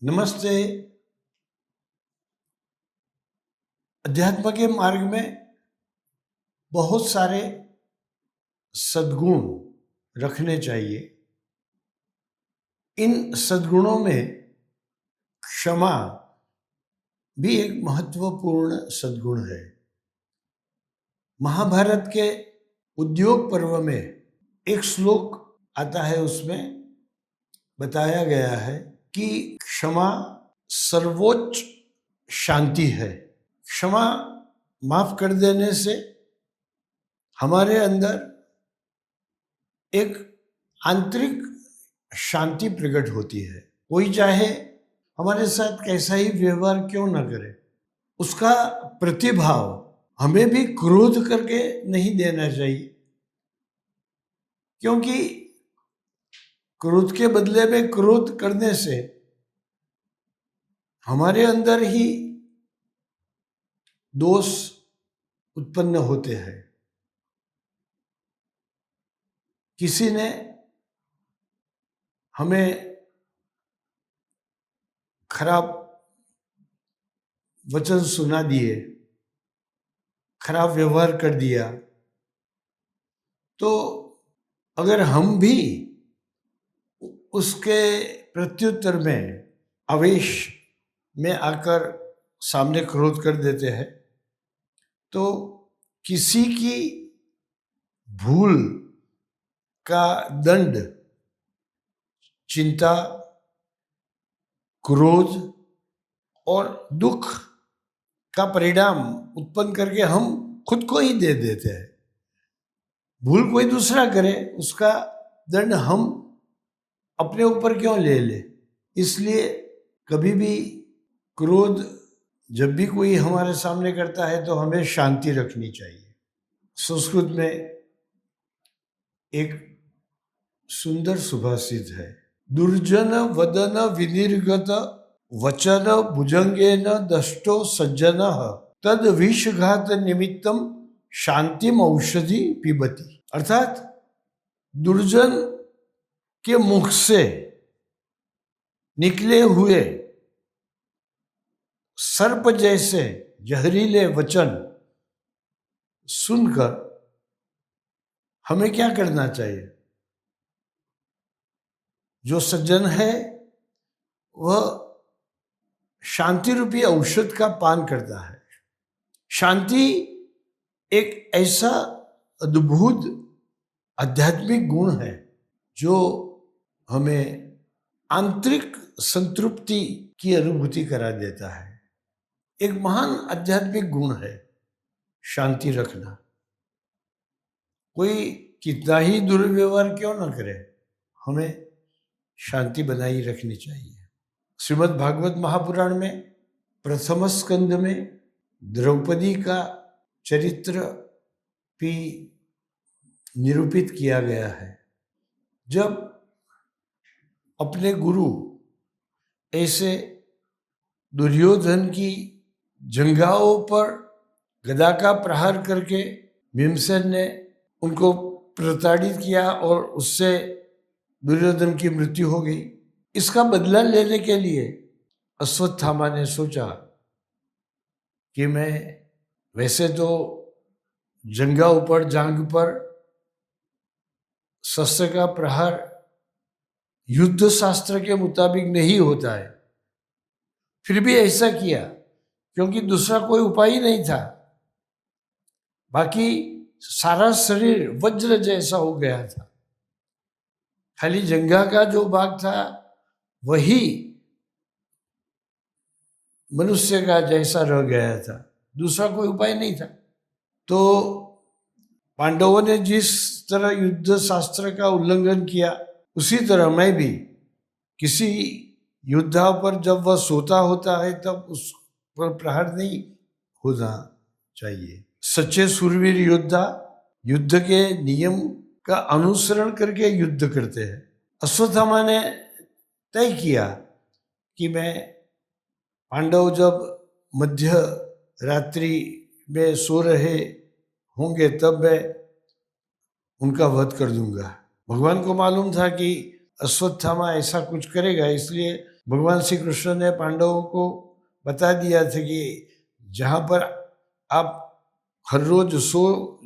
नमस्ते। अध्यात्म के मार्ग में बहुत सारे सद्गुण रखने चाहिए। इन सद्गुणों में क्षमा भी एक महत्वपूर्ण सद्गुण है। महाभारत के उद्योग पर्व में एक श्लोक आता है, उसमें बताया गया है कि क्षमा सर्वोच्च शांति है। क्षमा माफ कर देने से हमारे अंदर एक आंतरिक शांति प्रकट होती है। कोई चाहे हमारे साथ कैसा ही व्यवहार क्यों न करे, उसका प्रतिभाव हमें भी क्रोध करके नहीं देना चाहिए, क्योंकि क्रोध के बदले में क्रोध करने से हमारे अंदर ही दोष उत्पन्न होते हैं। किसी ने हमें खराब वचन सुना दिए, खराब व्यवहार कर दिया, तो अगर हम भी उसके प्रत्युत्तर में आवेश में आकर सामने क्रोध कर देते हैं, तो किसी की भूल का दंड चिंता, क्रोध और दुख का परिणाम उत्पन्न करके हम खुद को ही दे देते हैं। भूल कोई दूसरा करे, उसका दंड हम अपने ऊपर क्यों ले ले। इसलिए कभी भी क्रोध जब भी कोई हमारे सामने करता है तो हमें शांति रखनी चाहिए। संस्कृत में एक सुंदर सुभाषित है, दुर्जन वदन विनिर्गत वचन भुजंगेन दष्टो सज्जनः तद विषघात निमित्तम शांतिम औषधि पिबति। अर्थात दुर्जन के मुख से निकले हुए सर्प जैसे जहरीले वचन सुनकर हमें क्या करना चाहिए? जो सज्जन है वह शांति रूपी औषध का पान करता है। शांति एक ऐसा अद्भुत आध्यात्मिक गुण है जो हमें आंतरिक संतृप्ति की अनुभूति करा देता है। एक महान आध्यात्मिक गुण है शांति रखना। कोई कितना ही दुर्व्यवहार क्यों न करे, हमें शांति बनाई रखनी चाहिए। श्रीमद् भागवत महापुराण में प्रथम स्कंद में द्रौपदी का चरित्र भी निरूपित किया गया है। जब अपने गुरु ऐसे दुर्योधन की जंघाओं पर गदा का प्रहार करके भीमसेन ने उनको प्रताड़ित किया और उससे दुर्योधन की मृत्यु हो गई, इसका बदला लेने के लिए अश्वत्थामा ने सोचा कि मैं वैसे तो जंघाओं पर, जांघ पर शस्त्र का प्रहार युद्ध शास्त्र के मुताबिक नहीं होता है, फिर भी ऐसा किया क्योंकि दूसरा कोई उपाय ही नहीं था। बाकी सारा शरीर वज्र जैसा हो गया था, खाली जंघा का जो भाग था वही मनुष्य का जैसा रह गया था, दूसरा कोई उपाय नहीं था। तो पांडवों ने जिस तरह युद्ध शास्त्र का उल्लंघन किया, उसी तरह मैं भी किसी योद्धा पर जब वह सोता होता है तब उस पर प्रहार नहीं होना चाहिए। सच्चे सूरवीर योद्धा युद्ध के नियम का अनुसरण करके युद्ध करते हैं। अश्वत्थामा ने तय किया कि मैं पांडव जब मध्य रात्रि में सो रहे होंगे तब मैं उनका वध कर दूंगा। भगवान को मालूम था कि अश्वत्थामा ऐसा कुछ करेगा, इसलिए भगवान श्री कृष्ण ने पांडवों को बता दिया था कि जहाँ पर आप हर रोज सो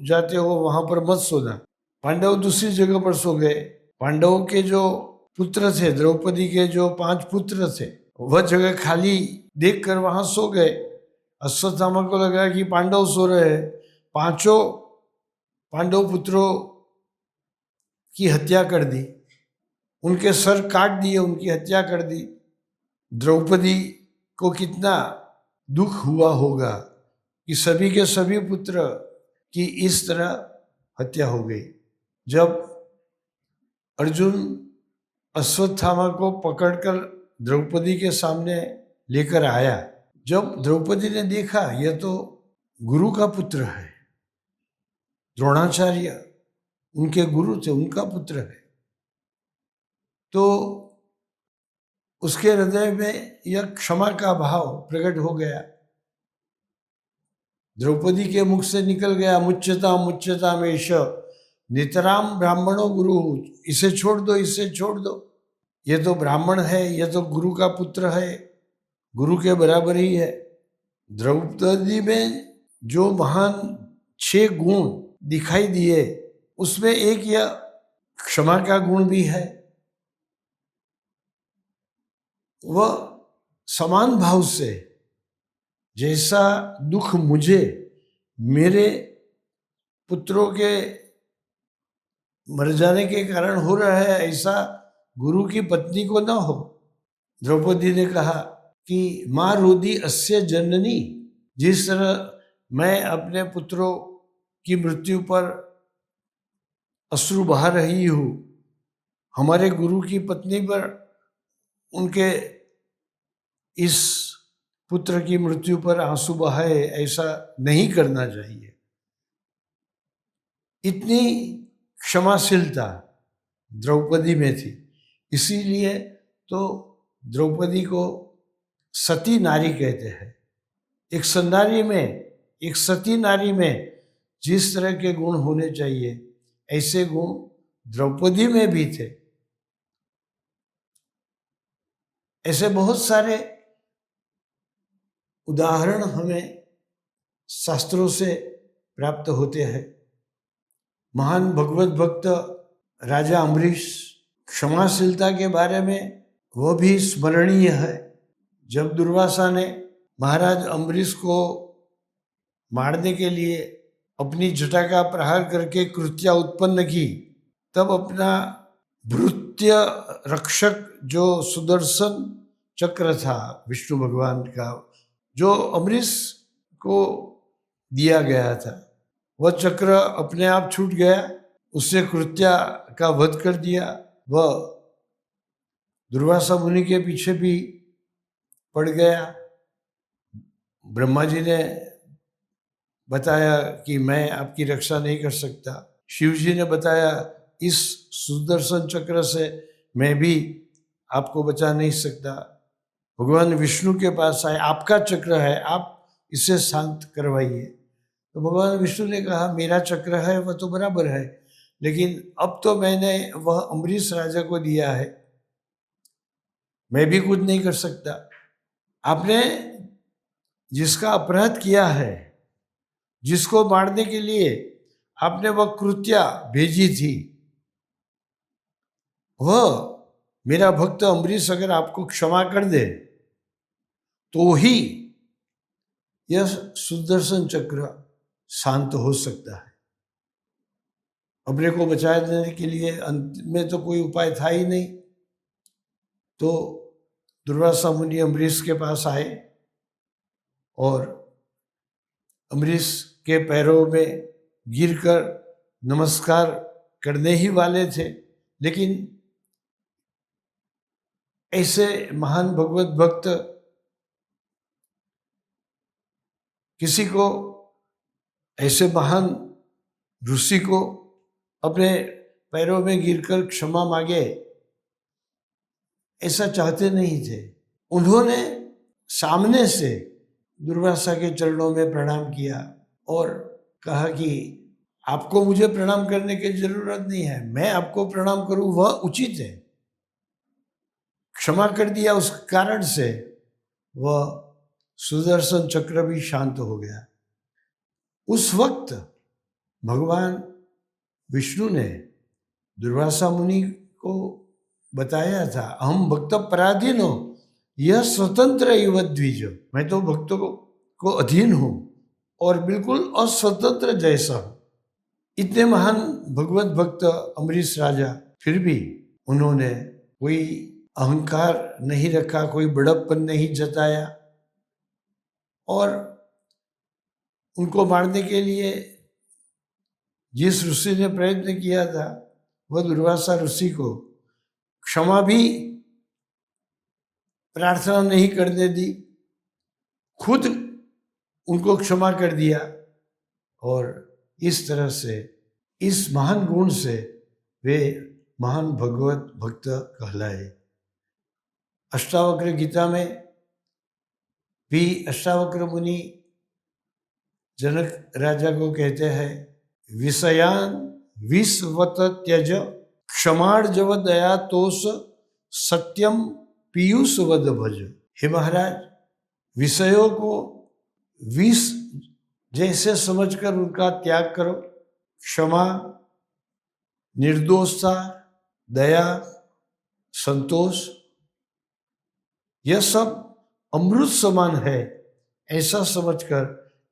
जाते हो वहां पर मत सोना। पांडव दूसरी जगह पर सो गए। पांडवों के जो पुत्र थे, द्रौपदी के जो 5 पुत्र थे, वह जगह खाली देखकर वहां सो गए। अश्वत्थामा को लगा कि पांडव सो रहे हैं, 5 पांडव पुत्रों की हत्या कर दी, उनके सर काट दिए, उनकी हत्या कर दी। द्रौपदी को कितना दुख हुआ होगा कि सभी के सभी पुत्र की इस तरह हत्या हो गई। जब अर्जुन अश्वत्थामा को पकड़कर द्रौपदी के सामने लेकर आया, जब द्रौपदी ने देखा यह तो गुरु का पुत्र है, द्रोणाचार्य उनके गुरु थे, उनका पुत्र है, तो उसके हृदय में यह क्षमा का भाव प्रकट हो गया। द्रौपदी के मुख से निकल गया, मुच्यता मुच्यता मेष नितराम ब्राह्मणों गुरु, इसे छोड़ दो, इसे छोड़ दो, ये तो ब्राह्मण है, ये तो गुरु का पुत्र है, गुरु के बराबर ही है। द्रौपदी में जो महान 6 गुण दिखाई दिए, उसमें एक यह क्षमा का गुण भी है। वह समान भाव से, जैसा दुख मुझे मेरे पुत्रों के मर जाने के कारण हो रहा है, ऐसा गुरु की पत्नी को ना हो। द्रौपदी ने कहा कि माँ रोदी अस्य जननी, जिस तरह मैं अपने पुत्रों की मृत्यु पर अश्रु बहा रही हूँ, हमारे गुरु की पत्नी पर उनके इस पुत्र की मृत्यु पर आंसू बहाए, ऐसा नहीं करना चाहिए। इतनी क्षमाशीलता द्रौपदी में थी, इसीलिए तो द्रौपदी को सती नारी कहते हैं। एक सन्नारी में, एक सती नारी में जिस तरह के गुण होने चाहिए, ऐसे गुण द्रौपदी में भी थे। ऐसे बहुत सारे उदाहरण हमें शास्त्रों से प्राप्त होते हैं। महान भगवत भक्त राजा अम्बरीश, क्षमाशीलता के बारे में वह भी स्मरणीय है। जब दुर्वासा ने महाराज अम्बरीश को मारने के लिए अपनी जटा का प्रहार करके कृत्या उत्पन्न की, तब अपना भृत्य रक्षक जो सुदर्शन चक्र था विष्णु भगवान का, जो अम्बरीश को दिया गया था, वह चक्र अपने आप छूट गया, उससे कृत्या का वध कर दिया। वह दुर्वासा मुनि के पीछे भी पड़ गया। ब्रह्मा जी ने बताया कि मैं आपकी रक्षा नहीं कर सकता। शिव जी ने बताया इस सुदर्शन चक्र से मैं भी आपको बचा नहीं सकता। भगवान विष्णु के पास आए, आपका चक्र है, आप इसे शांत करवाइए। तो भगवान विष्णु ने कहा मेरा चक्र है वह तो बराबर है, लेकिन अब तो मैंने वह अम्बरीश राजा को दिया है, मैं भी कुछ नहीं कर सकता। आपने जिसका अपराध किया है, जिसको मारने के लिए आपने वह कृत्या भेजी थी, वह मेरा भक्त अम्बरीश अगर आपको क्षमा कर दे तो ही यह सुदर्शन चक्र शांत हो सकता है। अपने को बचा देने के लिए अंत में तो कोई उपाय था ही नहीं। तो दुर्वासा मुनि अम्बरीश के पास आए और अम्बरीश के पैरों में गिरकर नमस्कार करने ही वाले थे, लेकिन ऐसे महान भगवत भक्त किसी को, ऐसे महान ऋषि को अपने पैरों में गिरकर क्षमा मांगे, ऐसा चाहते नहीं थे। उन्होंने सामने से दुर्वासा के चरणों में प्रणाम किया और कहा कि आपको मुझे प्रणाम करने की जरूरत नहीं है, मैं आपको प्रणाम करूं वह उचित है। क्षमा कर दिया, उस कारण से वह सुदर्शन चक्र भी शांत हो गया। उस वक्त भगवान विष्णु ने दुर्वासा मुनि को बताया था, अहम भक्त पराधीनो यह स्वतंत्र इव द्विज, मैं तो भक्तों को अधीन हूं और बिल्कुल अस्वतंत्र जैसा हूं। इतने महान भगवत भक्त अम्बरीश राजा, फिर भी उन्होंने कोई अहंकार नहीं रखा, कोई बड़प्पन नहीं जताया, और उनको मारने के लिए जिस ऋषि ने प्रयत्न किया था वह दुर्वासा ऋषि को क्षमा भी प्रार्थना नहीं करने दी, खुद उनको क्षमा कर दिया। और इस तरह से, इस महान गुण से वे महान भगवत भक्त कहलाए। अष्टावक्र गीता में भी अष्टावक्र मुनि जनक राजा को कहते हैं, विषयान विषवत त्यज क्षमार्जव दया तोष सत्यम पीयूष वद भज। हे महाराज, विषयों को विष जैसे समझकर उनका त्याग करो। क्षमा, निर्दोषता, दया, संतोष, यह सब अमृत समान है, ऐसा समझकर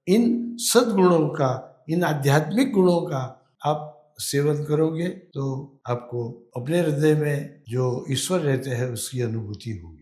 इन सद्गुणों का, इन आध्यात्मिक गुणों का आप सेवन करोगे तो आपको अपने हृदय में जो ईश्वर रहते हैं उसकी अनुभूति होगी।